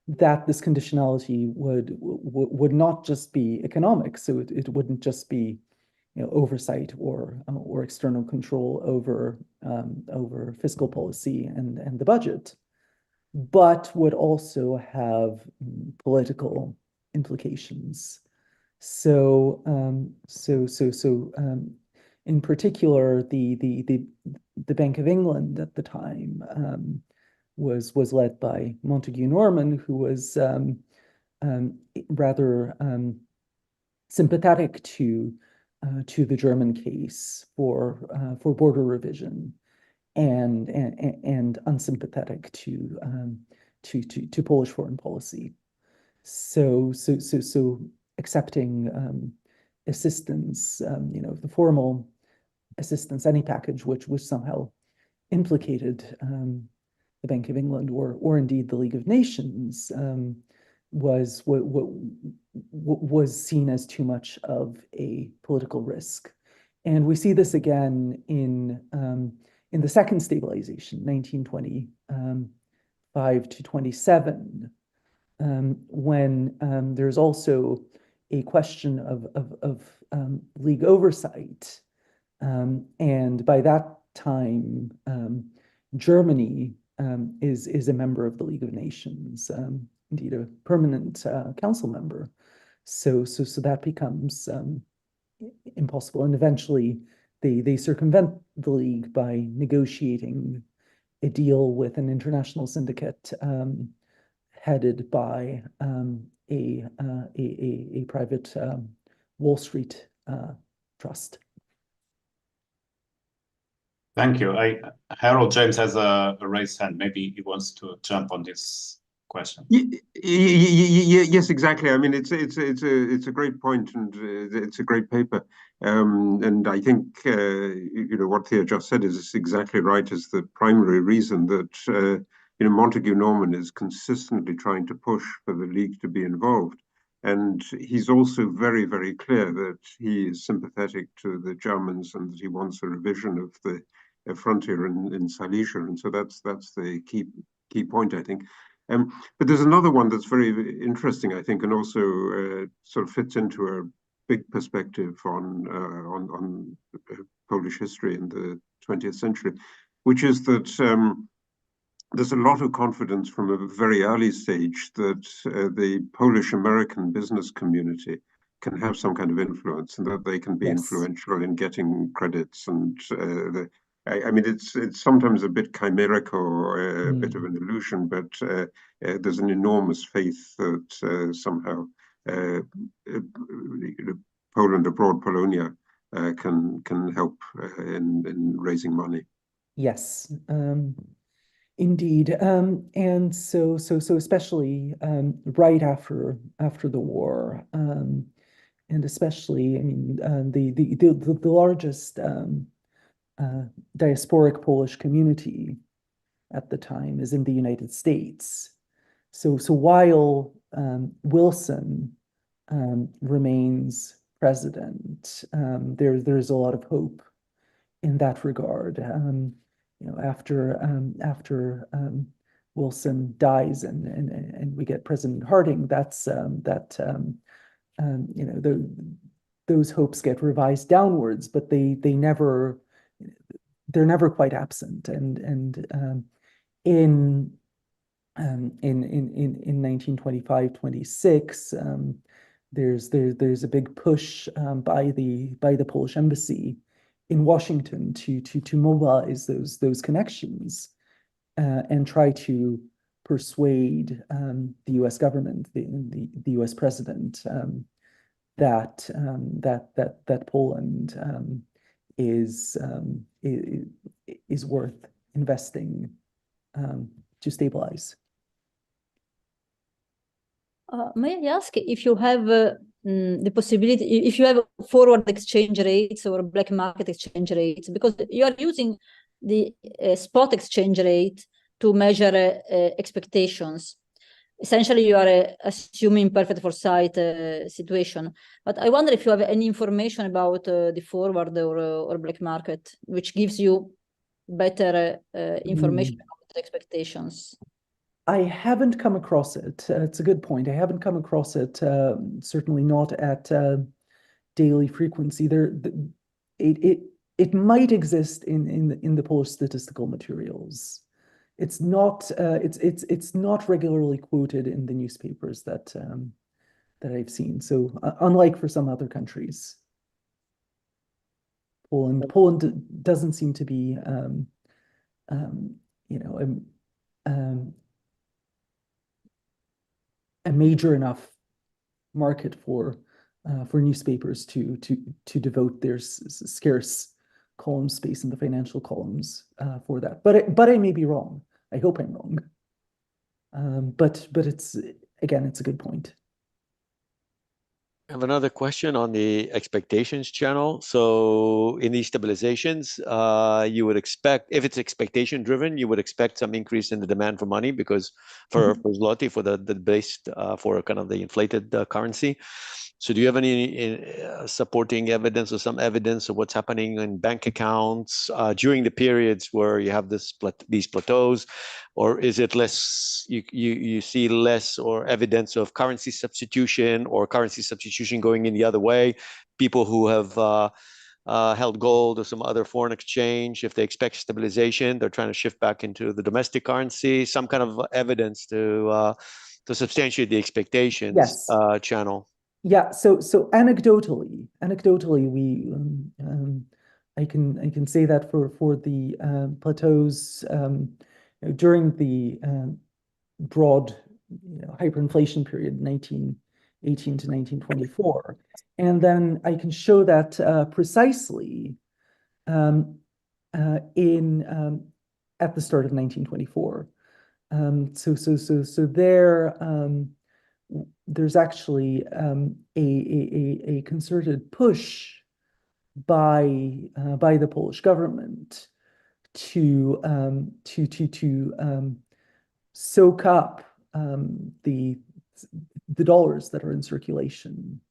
that this conditionality would not just be economic, so it wouldn't just be oversight or external control over fiscal policy and the budget, but would also have political implications. So in particular, the Bank of England at the time was led by Montague Norman, who was rather sympathetic to the German case for border revision, and unsympathetic to Polish foreign policy. So accepting assistance, the formal assistance, any package which somehow implicated the Bank of England or indeed the League of Nations, was seen as too much of a political risk. And we see this again in the second stabilization, 1925 to 27, when there's also a question of League oversight. And by that time, Germany is a member of the League of Nations, indeed a permanent council member. So that becomes impossible. And eventually they circumvent the League by negotiating a deal with an international syndicate headed by a private Wall Street trust. Thank you. Harold James has a raised hand. Maybe he wants to jump on this question. Yes, exactly. I mean, it's a great point, and it's a great paper. And I think what Thea just said is exactly right. Is the primary reason that Montague Norman is consistently trying to push for the League to be involved. And he's also very, very clear that he is sympathetic to the Germans and that he wants a revision of the frontier in Silesia. And so that's the key point, I think. But there's another one that's very interesting, I think, and also sort of fits into a big perspective on Polish history in the 20th century, which is that there's a lot of confidence from a very early stage that the Polish-American business community can have some kind of influence and that they can be influential in getting credits. And I mean, it's sometimes a bit chimerical or a bit of an illusion, but there's an enormous faith that somehow Poland abroad, Polonia, can help in raising money. Yes. Indeed, and so especially right after the war, and especially, I mean, the largest diasporic Polish community at the time is in the United States. So while Wilson remains president, there's a lot of hope in that regard. You know, after Wilson dies and we get President Harding, that's you know, those hopes get revised downwards, but they're never quite absent. And in 1925-26, there's a big push by the Polish embassy in Washington to mobilize those connections and try to persuade the U.S. government, the U.S. president, that Poland is worth investing to stabilize. May I ask if you have the possibility, if you have forward exchange rates or black market exchange rates, because you are using the spot exchange rate to measure expectations. Essentially, you are assuming perfect foresight situation. But I wonder if you have any information about the forward or black market, which gives you better information about the expectations. I haven't come across it. It's a good point. I haven't come across it, certainly not at daily frequency. It might exist in the Polish statistical materials. It's not regularly quoted in the newspapers that I've seen. So unlike for some other countries, Poland doesn't seem to be you know, a major enough market for newspapers to devote their scarce column space in the financial columns for that. But I may be wrong. I hope I'm wrong. But it's, again, it's a good point. I have another question on the expectations channel. So in these stabilizations, you would expect, if it's expectation driven, you would expect some increase in the demand for money because for zloty, for the based for kind of the inflated currency. So do you have any supporting evidence or some evidence of what's happening in bank accounts during the periods where you have these plateaus? Or is it less, you see less or evidence of currency substitution or currency substitution going in the other way? People who have held gold or some other foreign exchange, if they expect stabilization, they're trying to shift back into the domestic currency, some kind of evidence to substantiate the expectations channel. Yeah, so anecdotally, we I can say that for the plateaus during the broad hyperinflation period, 1918 to 1924, and then I can show that precisely at the start of 1924. So there. There's actually a concerted push by the Polish government to soak up the dollars that are in circulation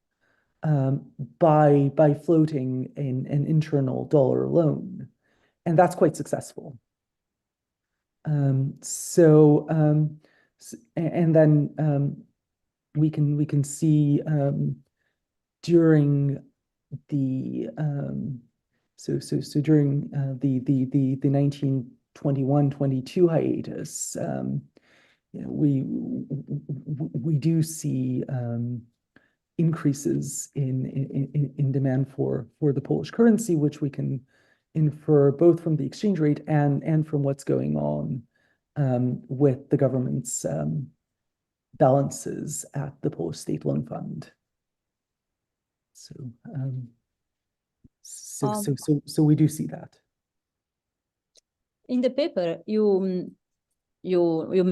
by floating an internal dollar loan, and that's quite successful. And then we can see during the during the 1921-22 hiatus, we do see increases in demand for the Polish currency, which we can infer both from the exchange rate and from what's going on with the government's balances at the Polish State Loan Fund. So we do see that. In the paper, you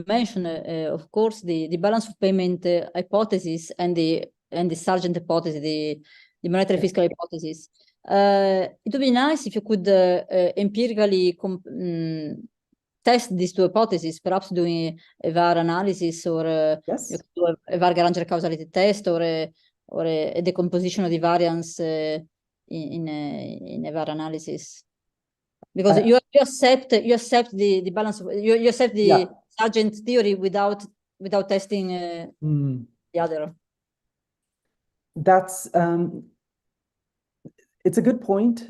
mentioned, of course, the balance of payment hypothesis and the Sargent hypothesis, the monetary fiscal hypothesis. It would be nice if you could empirically test these two hypotheses, perhaps doing a VAR analysis, or Yes. you can do a VAR Garanger causality test, or a decomposition of the variance in a VAR analysis. Because you accept the balance of, you accept the Sargent theory without testing the other. That's it's a good point.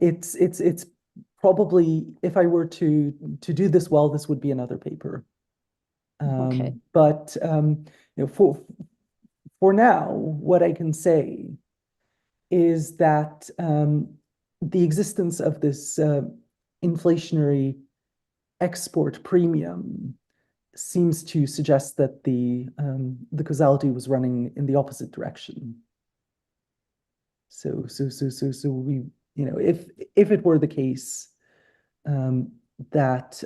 It's probably, if I were to do this well, this would be another paper. Okay. But you know, for now, what I can say is that the existence of this inflationary export premium seems to suggest that the causality was running in the opposite direction. So we, you know, if it were the case that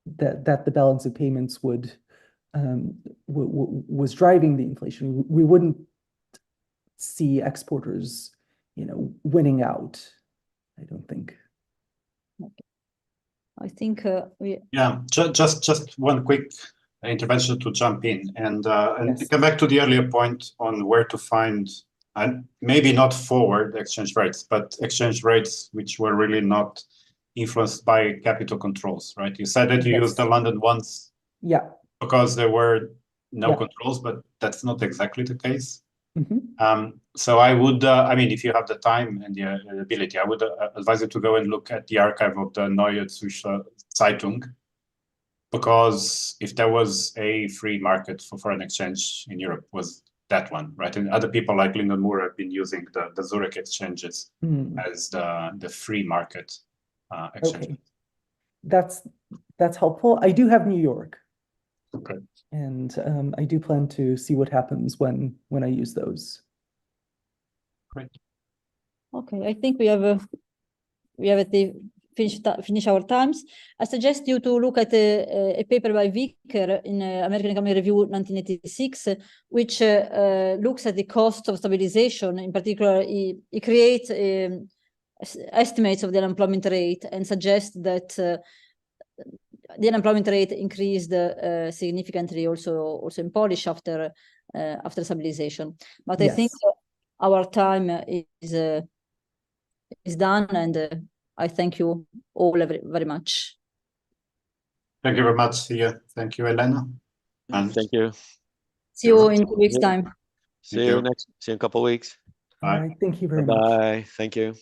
the balance of payments was driving the inflation, we wouldn't see exporters, you know, winning out, I don't think. Okay. I think just one quick intervention to jump in and Yes. come back to the earlier point on where to find, and maybe not forward exchange rates, but exchange rates which were really not influenced by capital controls, right? You said that you used the London ones because there were no controls, but that's not exactly the case. So I would, I mean, if you have the time and the ability, I would advise you to go and look at the archive of the Neue Zürcher Zeitung, because if there was a free market for foreign exchange in Europe, was that one, right? And other people like Lyndon Moore have been using the Zurich exchanges as the free market exchange. Okay, that's helpful. I do have New York. Okay. And I do plan to see what happens when I use those. Great. Okay, I think we have finish our times. I suggest you to look at a paper by Vicker in American Economic Review 1986, which looks at the cost of stabilization. In particular, he creates estimates of the unemployment rate and suggests that the unemployment rate increased significantly also in Polish after stabilization. But I think our time is done, and I thank you all very much. Thank you very much, Thea. Thank you, Elena. And thank you. See you in 2 weeks' time. See you in a couple of weeks. Bye. All right, thank you very much. Bye. Thank you.